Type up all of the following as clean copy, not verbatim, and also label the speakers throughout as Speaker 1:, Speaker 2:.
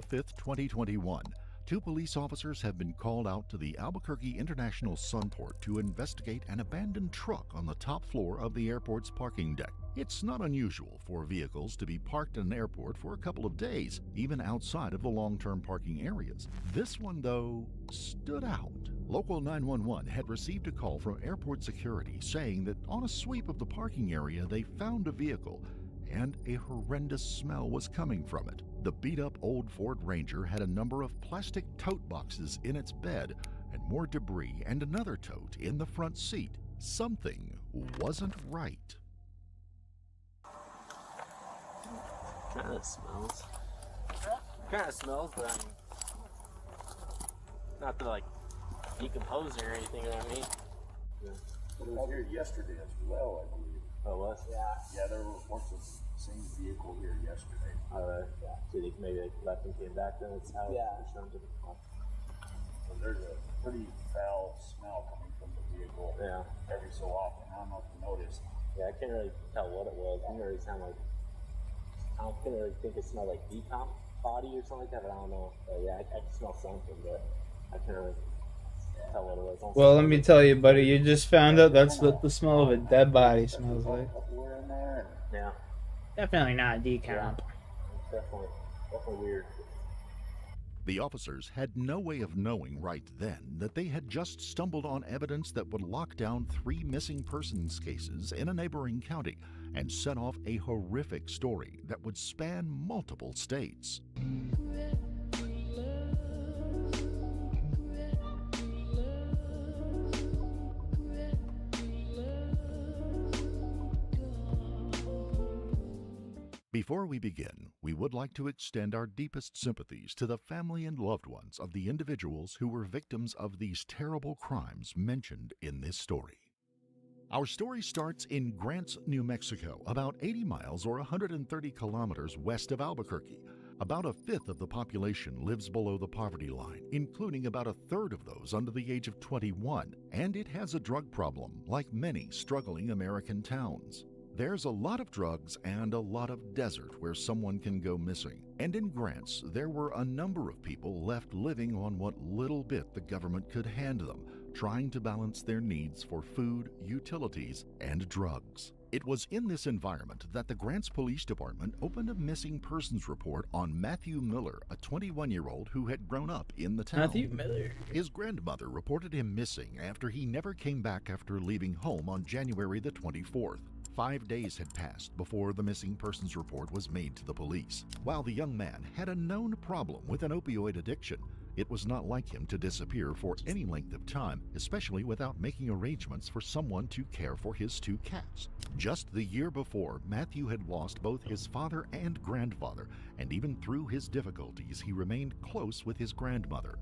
Speaker 1: 5th, 2021, two police officers have been called out to the Albuquerque International Sunport to investigate an abandoned truck on the top floor of the airport's parking deck. It's not unusual for vehicles to be parked in an airport for a couple of days, even outside of the long-term parking areas. This one, though, stood out. Local 911 had received a call from airport security saying that on a sweep of the parking area they found a vehicle and a horrendous smell was coming from it. The beat-up old Ford Ranger had a number of plastic tote boxes in its bed and more debris and another tote in the front seat. Something wasn't right.
Speaker 2: Kind of smells. Kind of smells, but I mean, not to like decompose or anything. You know what I mean?
Speaker 3: Yeah. It was here yesterday as well, I believe.
Speaker 2: Oh, it was?
Speaker 3: Yeah, there were reports of the same vehicle here yesterday.
Speaker 2: Yeah. So they maybe they left and came back. Then it's how it's shown to the car.
Speaker 3: So there's a pretty foul smell coming from the vehicle.
Speaker 2: Yeah.
Speaker 3: Every so often. I don't know if you noticed.
Speaker 2: Yeah, I can't really tell what it was. It didn't really sound like. I don't really think it smelled like decomp body or something like that. But I don't know. Yeah, I can smell something, but I can't really tell what it was.
Speaker 4: Well, let me tell you, buddy, you just found out that's what the smell of a dead body smells like.
Speaker 3: We're in there.
Speaker 2: Yeah.
Speaker 4: Definitely not decomp.
Speaker 2: Yeah. It's definitely weird.
Speaker 1: The officers had no way of knowing right then that they had just stumbled on evidence that would lock down 3 missing persons cases in a neighboring county and set off a horrific story that would span multiple states. Before we begin, we would like to extend our deepest sympathies to the family and loved ones of the individuals who were victims of these terrible crimes mentioned in this story. Our story starts in Grants, New Mexico, about 80 miles or 130 kilometers west of Albuquerque. About a fifth of the population lives below the poverty line, including about a third of those under the age of 21, and it has a drug problem, like many struggling American towns. There's a lot of drugs and a lot of desert where someone can go missing. And in Grants, there were a number of people left living on what little bit the government could hand them, trying to balance their needs for food, utilities, and drugs. It was in this environment that the Grants Police Department opened a missing persons report on Matthew Miller, a 21-year-old who had grown up in the town.
Speaker 4: Matthew Miller.
Speaker 1: His grandmother reported him missing after he never came back after leaving home on January the 24th. 5 days had passed before the missing persons report was made to the police. While the young man had a known problem with an opioid addiction, it was not like him to disappear for any length of time, especially without making arrangements for someone to care for his 2 cats. Just the year before, Matthew had lost both his father and grandfather, and even through his difficulties, he remained close with his grandmother.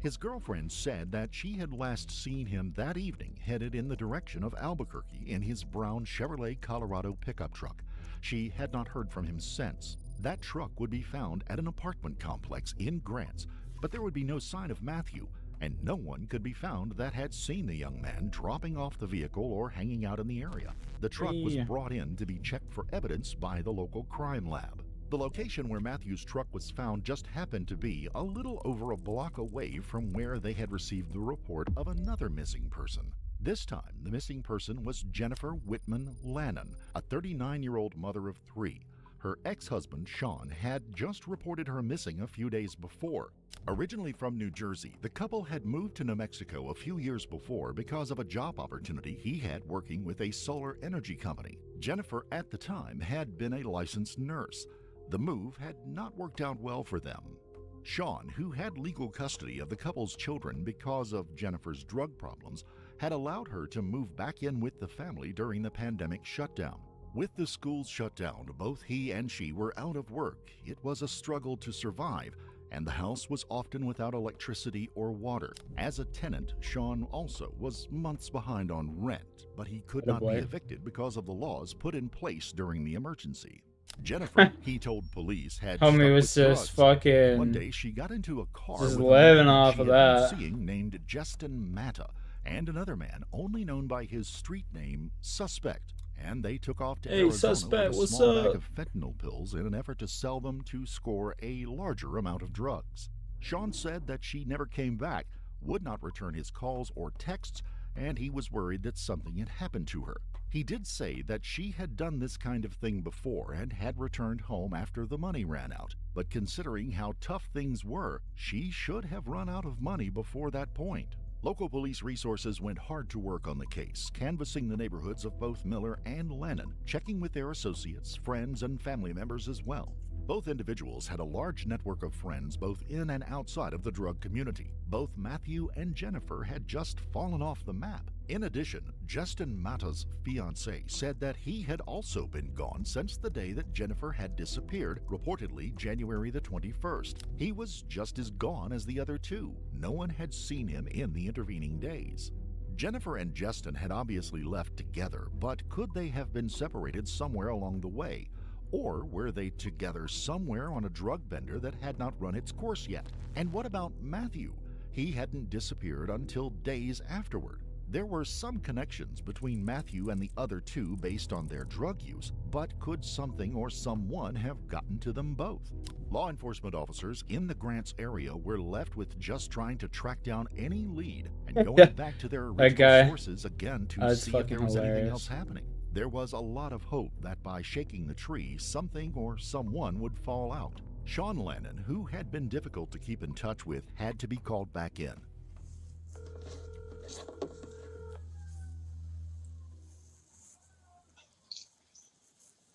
Speaker 1: His girlfriend said that she had last seen him that evening headed in the direction of Albuquerque in his brown Chevrolet Colorado pickup truck. She had not heard from him since. That truck would be found at an apartment complex in Grants, but there would be no sign of Matthew, and no one could be found that had seen the young man dropping off the vehicle or hanging out in the area. The truck was brought in to be checked for evidence by the local crime lab. The location where Matthew's truck was found just happened to be a little over a block away from where they had received the report of another missing person. This time, the missing person was Jennifer Whitman Lannon, a 39-year-old mother of 3. Her ex-husband, Sean, had just reported her missing a few days before. Originally from New Jersey, the couple had moved to New Mexico a few years before because of a job opportunity he had working with a solar energy company. Jennifer, at the time, had been a licensed nurse. The move had not worked out well for them. Sean, who had legal custody of the couple's children because of Jennifer's drug problems, had allowed her to move back in with the family during the pandemic shutdown. With the schools shut down, both he and she were out of work. It was a struggle to survive, and the house was often without electricity or water. As a tenant, Sean also was months behind on rent, but he could not be evicted because of the laws put in place during the emergency. Jennifer, he told police, had
Speaker 4: Homie was just fucking.
Speaker 1: One day she got into a car
Speaker 4: just
Speaker 1: with
Speaker 4: living
Speaker 1: a man
Speaker 4: off
Speaker 1: she
Speaker 4: of
Speaker 1: had
Speaker 4: that.
Speaker 1: been seeing named Justin Matta, and another man only known by his street name Suspect, and they took off to
Speaker 4: Hey,
Speaker 1: Arizona
Speaker 4: suspect,
Speaker 1: with a
Speaker 4: what's
Speaker 1: small
Speaker 4: up?
Speaker 1: bag of fentanyl pills in an effort to sell them to score a larger amount of drugs. Sean said that she never came back, would not return his calls or texts, and he was worried that something had happened to her. He did say that she had done this kind of thing before and had returned home after the money ran out, but considering how tough things were, she should have run out of money before that point. Local police resources went hard to work on the case, canvassing the neighborhoods of both Miller and Lennon, checking with their associates, friends, and family members as well. Both individuals had a large network of friends both in and outside of the drug community. Both Matthew and Jennifer had just fallen off the map. In addition, Justin Mata's fiancé said that he had also been gone since the day that Jennifer had disappeared, reportedly January the 21st. He was just as gone as the other two. No one had seen him in the intervening days. Jennifer and Justin had obviously left together, but could they have been separated somewhere along the way? Or were they together somewhere on a drug bender that had not run its course yet? And what about Matthew? He hadn't disappeared until days afterward. There were some connections between Matthew and the other two based on their drug use, but could something or someone have gotten to them both? Law enforcement officers in the Grants area were left with just trying to track down any lead and going back to their original sources again to see if there was anything else happening. There was a lot of hope that by shaking the tree, something or someone would fall out. Sean Lennon, who had been difficult to keep in touch with, had to be called back in.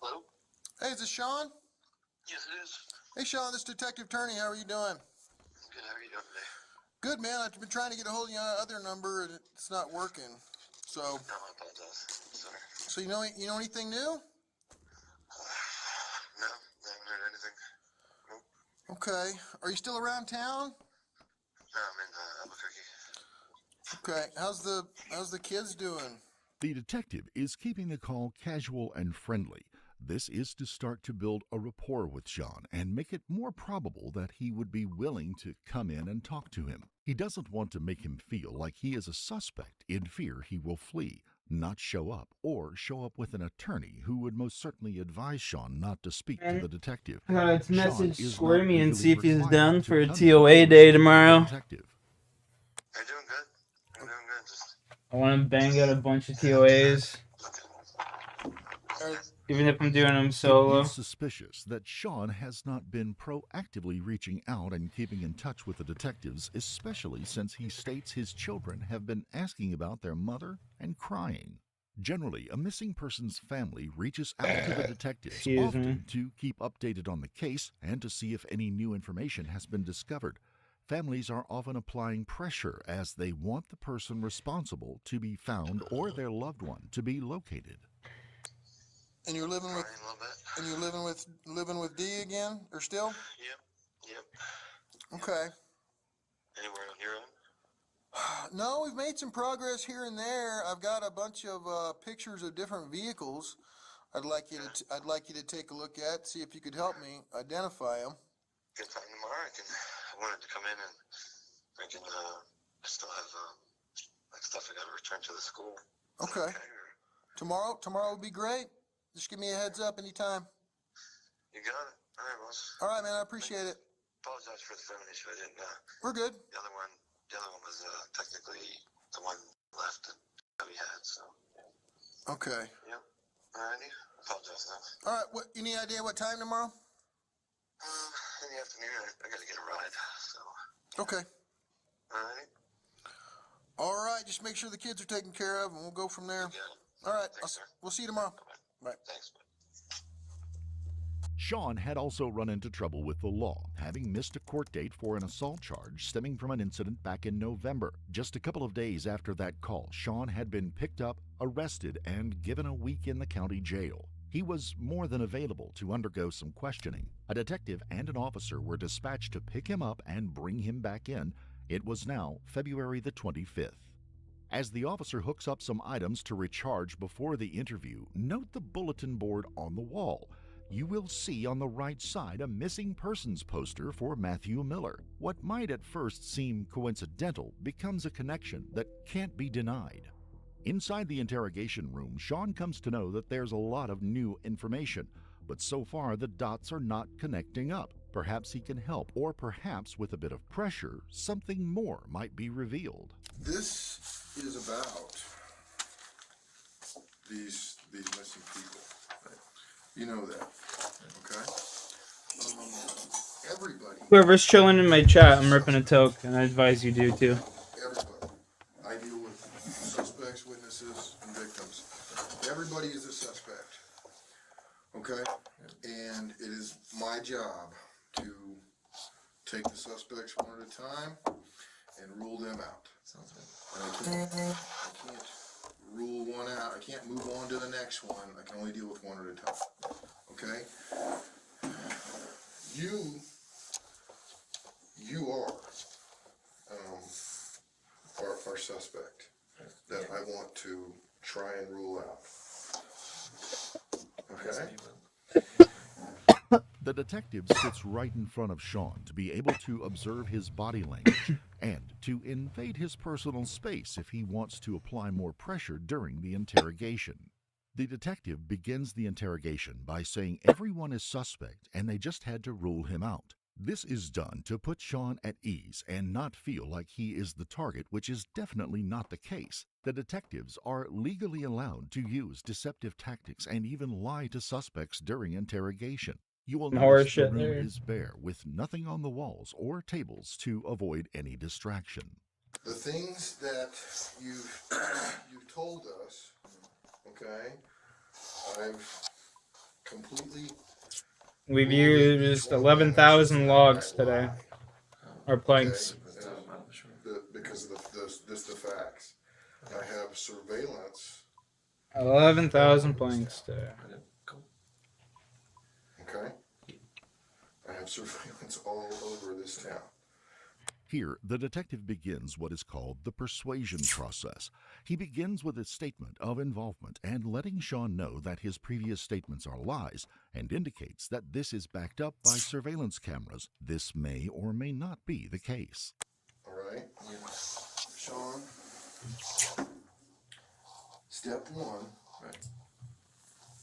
Speaker 5: Hello?
Speaker 6: Hey, is this Sean?
Speaker 5: Yes, it is.
Speaker 6: Hey, Sean, this is Detective Turney. How are you doing?
Speaker 5: Good, how are you doing today?
Speaker 6: Good, man. I've been trying to get a hold of your other number, and it's not working. So,
Speaker 5: No, I apologize. Sorry.
Speaker 6: so you know anything new?
Speaker 5: No, I haven't heard anything. Nope.
Speaker 6: Okay. Are you still around town?
Speaker 5: No, I'm in Albuquerque.
Speaker 6: Okay. How's the kids doing?
Speaker 1: The detective is keeping the call casual and friendly. This is to start to build a rapport with Sean and make it more probable that he would be willing to come in and talk to him. He doesn't want to make him feel like he is a suspect in fear he will flee, not show up, or show up with an attorney who would most certainly advise Sean not to speak to the detective.
Speaker 4: Let's
Speaker 1: Sean
Speaker 4: message
Speaker 1: is
Speaker 4: Squirmy
Speaker 1: not
Speaker 4: and see if
Speaker 1: legally
Speaker 4: he's
Speaker 1: required
Speaker 4: down
Speaker 1: to
Speaker 4: for a
Speaker 1: come
Speaker 4: TOA
Speaker 1: in
Speaker 4: day
Speaker 1: to
Speaker 4: tomorrow.
Speaker 1: the detective.
Speaker 5: Are you doing good? I'm doing good. Just
Speaker 4: I want to bang out a bunch of TOAs,
Speaker 6: Are,
Speaker 4: even if I'm doing them
Speaker 1: It
Speaker 4: solo.
Speaker 1: is suspicious that Sean has not been proactively reaching out and keeping in touch with the detectives, especially since he states his children have been asking about their mother and crying. Generally, a missing person's family reaches out to the detectives
Speaker 4: Excuse
Speaker 1: often
Speaker 4: me.
Speaker 1: to keep updated on the case and to see if any new information has been discovered. Families are often applying pressure as they want the person responsible to be found or their loved one to be located.
Speaker 6: and you're living with
Speaker 5: crying a little bit.
Speaker 6: and you're living with D again, or still?
Speaker 5: Yep.
Speaker 6: Okay.
Speaker 5: Anywhere on your own?
Speaker 6: No, we've made some progress here and there. I've got a bunch of pictures of different vehicles. I'd like you to take a look at, see if you could help me identify them.
Speaker 5: Good time tomorrow. I wanted to come in and I still have like stuff I got to return to the school. Is that
Speaker 6: Okay.
Speaker 5: or-
Speaker 6: Tomorrow would be great. Just give me a heads up anytime.
Speaker 5: You got it. All right, boss.
Speaker 6: All right, man. I appreciate it.
Speaker 5: Apologize for the phone issue. I didn't.
Speaker 6: We're good.
Speaker 5: The other one was technically the one left that we had. So.
Speaker 6: Okay.
Speaker 5: Yep. Alrighty. Apologize now.
Speaker 6: All right. What? Any idea what time tomorrow?
Speaker 5: In the afternoon, I got to get a ride. So.
Speaker 6: Okay.
Speaker 5: Alrighty.
Speaker 6: All right. Just make sure the kids are taken care of, and we'll go from there.
Speaker 5: You got it.
Speaker 6: All right.
Speaker 5: Thanks, sir.
Speaker 6: We'll see you tomorrow.
Speaker 5: Bye.
Speaker 6: Bye.
Speaker 5: Thanks. Bye.
Speaker 1: Sean had also run into trouble with the law, having missed a court date for an assault charge stemming from an incident back in November. Just a couple of days after that call, Sean had been picked up, arrested, and given a week in the county jail. He was more than available to undergo some questioning. A detective and an officer were dispatched to pick him up and bring him back in. It was now February the 25th. As the officer hooks up some items to recharge before the interview, note the bulletin board on the wall. You will see on the right side a missing persons poster for Matthew Miller. What might at first seem coincidental becomes a connection that can't be denied. Inside the interrogation room, Sean comes to know that there's a lot of new information, but so far the dots are not connecting up. Perhaps he can help, or perhaps with a bit of pressure, something more might be revealed.
Speaker 6: This is about these missing people. You know that, okay? Everybody.
Speaker 4: Whoever's chilling in my chat, I'm ripping a toke, and I advise you do too.
Speaker 6: Everybody. I deal with suspects, witnesses, and victims. Everybody is a suspect. Okay? And it is my job to take the suspects one at a time and rule them out. And I can't rule one out. I can't move on to the next one. I can only deal with one at a time. Okay? You are our suspect that I want to try and rule out. Okay?
Speaker 1: The detective sits right in front of Sean to be able to observe his body language and to invade his personal space if he wants to apply more pressure during the interrogation. The detective begins the interrogation by saying everyone is suspect and they just had to rule him out. This is done to put Sean at ease and not feel like he is the target, which is definitely not the case. The detectives are legally allowed to use deceptive tactics and even lie to suspects during interrogation. You will
Speaker 4: Horror
Speaker 1: notice the
Speaker 4: shit
Speaker 1: room
Speaker 4: there.
Speaker 1: is bare with nothing on the walls or tables to avoid any distraction.
Speaker 6: The things that you've told us, okay, I've completely...
Speaker 4: We've used 11,000 logs today. Or planks.
Speaker 6: Because of the facts. I have surveillance.
Speaker 4: 11,000 planks today.
Speaker 6: Okay? I have surveillance all over this town.
Speaker 1: Here, the detective begins what is called the persuasion process. He begins with a statement of involvement and letting Sean know that his previous statements are lies and indicates that this is backed up by surveillance cameras. This may or may not be the case.
Speaker 6: All right? Sean, step one.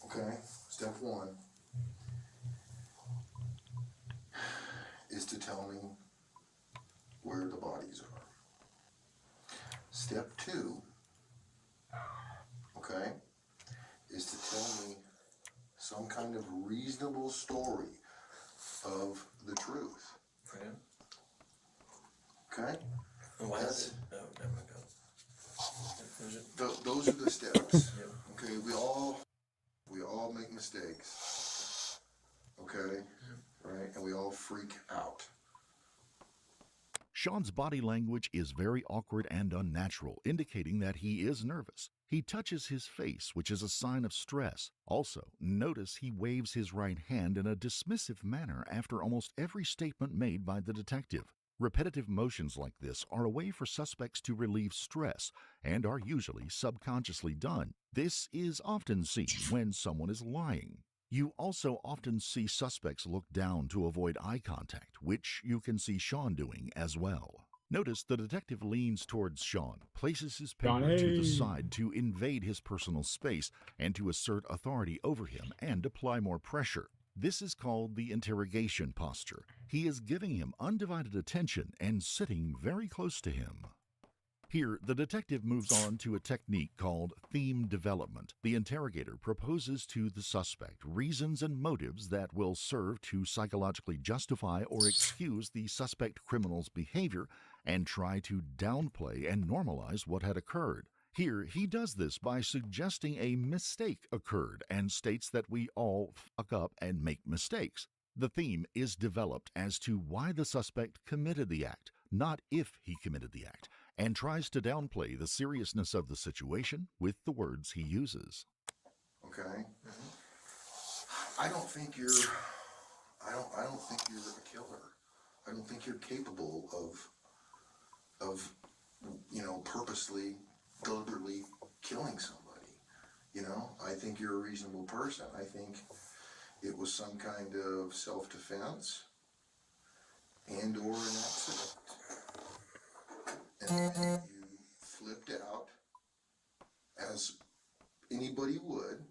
Speaker 6: Okay? Step one is to tell me where the bodies are. Step two, okay, is to tell me some kind of reasonable story of the truth. Okay? That's, those are the steps. Okay, we all make mistakes. Okay? Right? And we all freak out.
Speaker 1: Sean's body language is very awkward and unnatural, indicating that he is nervous. He touches his face, which is a sign of stress. Also, notice he waves his right hand in a dismissive manner after almost every statement made by the detective. Repetitive motions like this are a way for suspects to relieve stress and are usually subconsciously done. This is often seen when someone is lying. You also often see suspects look down to avoid eye contact, which you can see Sean doing as well. Notice the detective leans towards Sean, places his paper to the side to invade his personal space and to assert authority over him and apply more pressure. This is called the interrogation posture. He is giving him undivided attention and sitting very close to him. Here, the detective moves on to a technique called theme development. The interrogator proposes to the suspect reasons and motives that will serve to psychologically justify or excuse the suspect criminal's behavior and try to downplay and normalize what had occurred. Here, he does this by suggesting a mistake occurred and states that we all fuck up and make mistakes. The theme is developed as to why the suspect committed the act, not if he committed the act, and tries to downplay the seriousness of the situation with the words he uses.
Speaker 6: Okay? I don't think you're a killer. I don't think you're capable of purposely, deliberately killing somebody. I think you're a reasonable person. I think it was some kind of self-defense and or an accident. And you flipped out as anybody would,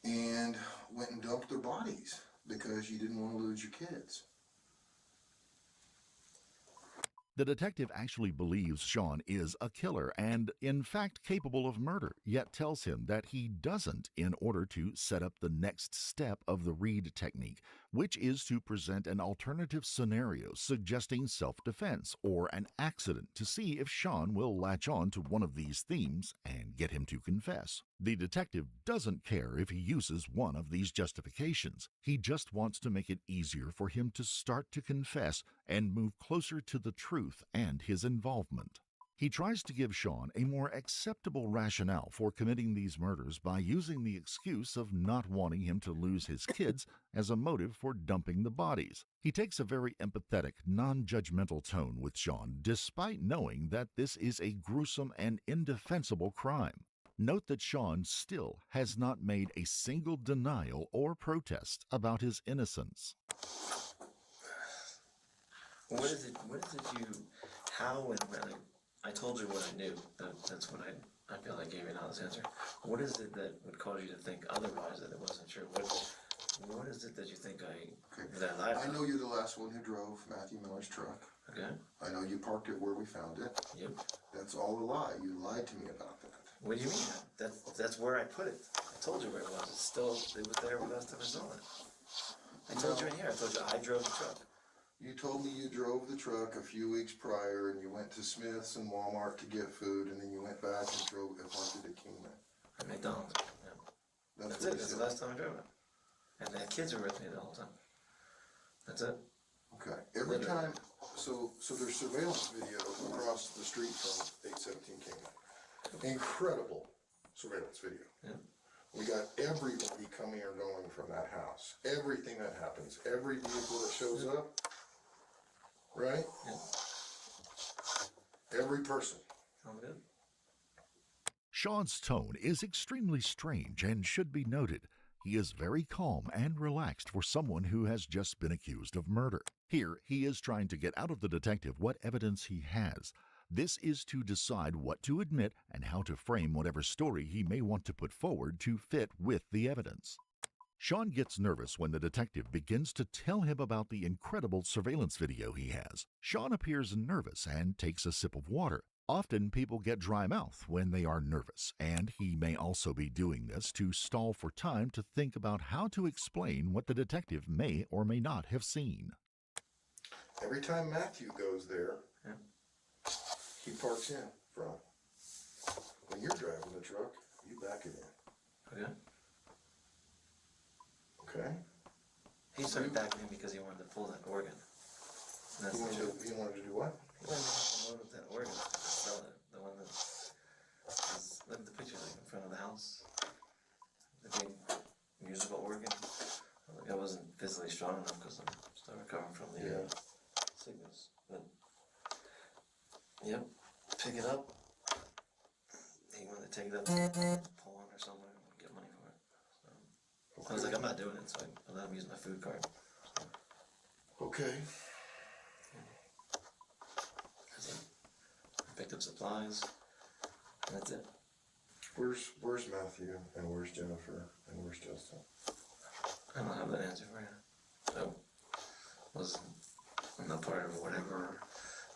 Speaker 6: and went and dumped their bodies because you didn't want to lose your kids.
Speaker 1: The detective actually believes Sean is a killer and, in fact, capable of murder, yet tells him that he doesn't in order to set up the next step of the Reed technique, which is to present an alternative scenario suggesting self-defense or an accident to see if Sean will latch on to one of these themes and get him to confess. The detective doesn't care if he uses one of these justifications. He just wants to make it easier for him to start to confess and move closer to the truth and his involvement. He tries to give Sean a more acceptable rationale for committing these murders by using the excuse of not wanting him to lose his kids as a motive for dumping the bodies. He takes a very empathetic, non-judgmental tone with Sean, despite knowing that this is a gruesome and indefensible crime. Note that Sean still has not made a single denial or protest about his innocence.
Speaker 7: What is it you, how and when I told you what I knew, that's when I feel I gave you an honest answer. What is it that would cause you to think otherwise, that it wasn't true? What is it that you think that I lied about?
Speaker 6: I know you're the last one who drove Matthew Miller's truck.
Speaker 7: Okay.
Speaker 6: I know you parked it where we found it.
Speaker 7: Yep.
Speaker 6: That's all a lie. You lied to me about that.
Speaker 7: What do you mean? That's where I put it. I told you where it was. It was there last time I saw it. I told you in here. I told you I drove the truck.
Speaker 6: You told me you drove the truck a few weeks prior and you went to Smith's and Walmart to get food and then you went back and drove and parked it at Kingman.
Speaker 7: At McDonald's. Yeah. That's
Speaker 6: what
Speaker 7: it. That's the last time I drove it. And the kids were with me the whole time. That's it.
Speaker 6: Okay. Every time, so there's surveillance video across the street from 817 Kingman. Incredible surveillance video.
Speaker 7: Yeah.
Speaker 6: We got everybody coming or going from that house. Everything that happens. Every vehicle that shows up. Right?
Speaker 7: Yeah.
Speaker 6: Every person.
Speaker 7: Sound good?
Speaker 1: Sean's tone is extremely strange and should be noted. He is very calm and relaxed for someone who has just been accused of murder. Here, he is trying to get out of the detective what evidence he has. This is to decide what to admit and how to frame whatever story he may want to put forward to fit with the evidence. Sean gets nervous when the detective begins to tell him about the incredible surveillance video he has. Sean appears nervous and takes a sip of water. Often people get dry mouth when they are nervous, and he may also be doing this to stall for time to think about how to explain what the detective may or may not have seen.
Speaker 6: Every time Matthew goes there,
Speaker 7: Yeah.
Speaker 6: he parks in front. When you're driving the truck, you back it in.
Speaker 7: Okay.
Speaker 6: Okay?
Speaker 7: He started backing in because he wanted to pull that organ. That's the truth.
Speaker 6: He wanted to do what?
Speaker 7: He wanted to load up that organ to sell it. The one that was, look at the pictures like in front of the house. The big musical organ. I wasn't physically strong enough because I'm still recovering from the sickness. But, yep, pick it up. He wanted to take it up, pull on or somewhere, and get money for it. So, I was like, I'm not doing it, so I let him use my food card. So,
Speaker 6: Okay.
Speaker 7: that's it. I picked up supplies, and that's it.
Speaker 6: Where's Matthew and where's Jennifer and where's Justin?
Speaker 7: I don't have that answer for you. So, I'm not part of whatever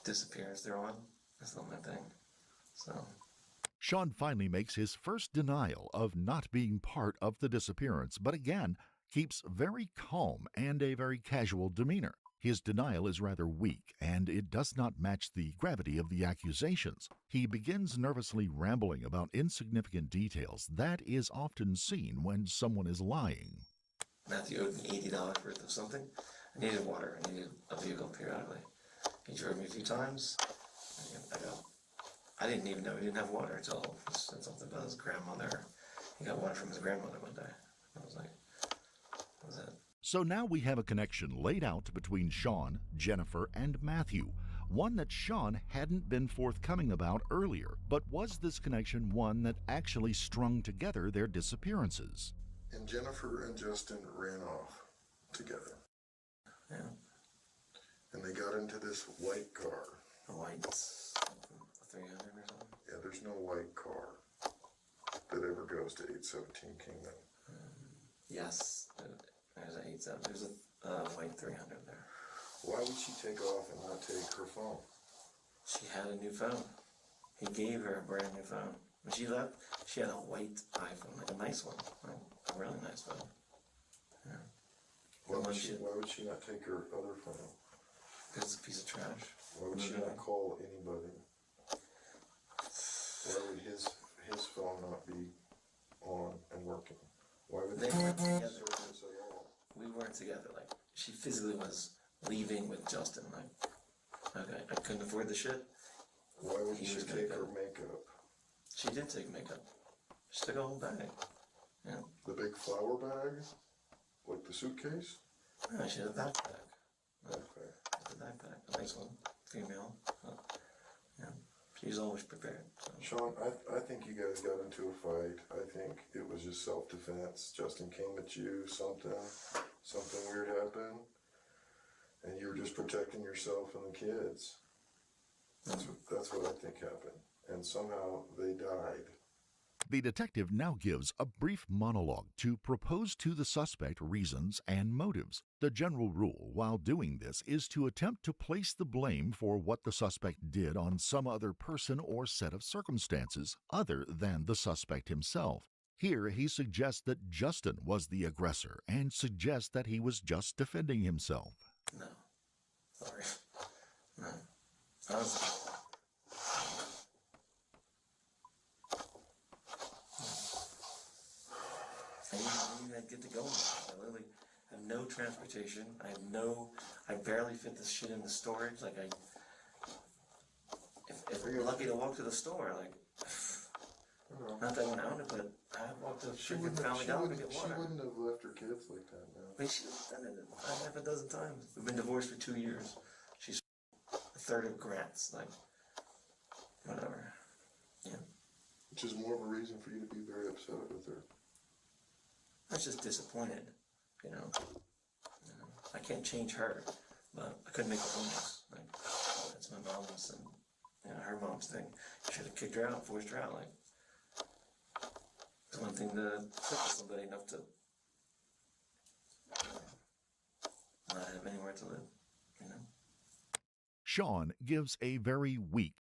Speaker 7: disappearance they're on. That's not my thing. So.
Speaker 1: Sean finally makes his first denial of not being part of the disappearance, but again, keeps very calm and a very casual demeanor. His denial is rather weak, and it does not match the gravity of the accusations. He begins nervously rambling about insignificant details that is often seen when someone is lying.
Speaker 7: Matthew owed me $80 worth of something. I needed water. I needed a vehicle periodically. He drove me a few times. I didn't even know he didn't have water until he said something about his grandmother. He got water from his grandmother one day. I was like, what was that?
Speaker 1: So now we have a connection laid out between Sean, Jennifer, and Matthew, one that Sean hadn't been forthcoming about earlier. But was this connection one that actually strung together their disappearances?
Speaker 6: And Jennifer and Justin ran off together.
Speaker 7: Yeah.
Speaker 6: And they got into this white car.
Speaker 7: A white 300 or something.
Speaker 6: Yeah, there's no white car that ever goes to 817 Kingdom.
Speaker 7: Yes, there's a 87. There's a white 300 there.
Speaker 6: Why would she take off and not take her phone?
Speaker 7: She had a new phone. He gave her a brand new phone. When she left, she had a white iPhone, like a nice one, like a really nice phone. Yeah.
Speaker 6: Why would she not take her other phone?
Speaker 7: Because it's a piece of trash.
Speaker 6: Why would she not call anybody? Why would his phone not be on and working? Why would
Speaker 7: They weren't together.
Speaker 6: service at all?
Speaker 7: We weren't together. Like, she physically was leaving with Justin. Like, okay, I couldn't afford the shit.
Speaker 6: Why would
Speaker 7: He
Speaker 6: she
Speaker 7: was gonna
Speaker 6: take
Speaker 7: go.
Speaker 6: her makeup?
Speaker 7: She did take makeup. She took a whole bag. Yeah.
Speaker 6: The big flower bag? Like the suitcase?
Speaker 7: No, she had a backpack.
Speaker 6: Okay.
Speaker 7: A backpack. A nice one. Female. Yeah. She's always prepared. So.
Speaker 6: Sean, I think you guys got into a fight. I think it was just self-defense. Justin came at you, something weird happened, and you were just protecting yourself and the kids. That's what I think happened. And somehow they died.
Speaker 1: The detective now gives a brief monologue to propose to the suspect reasons and motives. The general rule while doing this is to attempt to place the blame for what the suspect did on some other person or set of circumstances other than the suspect himself. Here he suggests that Justin was the aggressor and suggests that he was just defending himself.
Speaker 7: No. Sorry. No. I was... I didn't even get to go. I literally have no transportation. I barely fit this shit in the storage. Like, if we're lucky to walk to the store, like, not that I went out, but I walked to freaking Family Dollar to get water.
Speaker 6: She wouldn't have left her kids like that, man.
Speaker 7: But she's done it half a dozen times. We've been divorced for 2 years. She's a third of Grant's, like, whatever. Yeah.
Speaker 6: Which is more of a reason for you to be very upset with her.
Speaker 7: I was just disappointed, you know. I can't change her, but I couldn't make the bonus. Like, that's my mom's and, you know, her mom's thing. I should have kicked her out, forced her out. Like, it's one thing to cripple somebody enough to not have anywhere to live, you know.
Speaker 1: Sean gives a very weak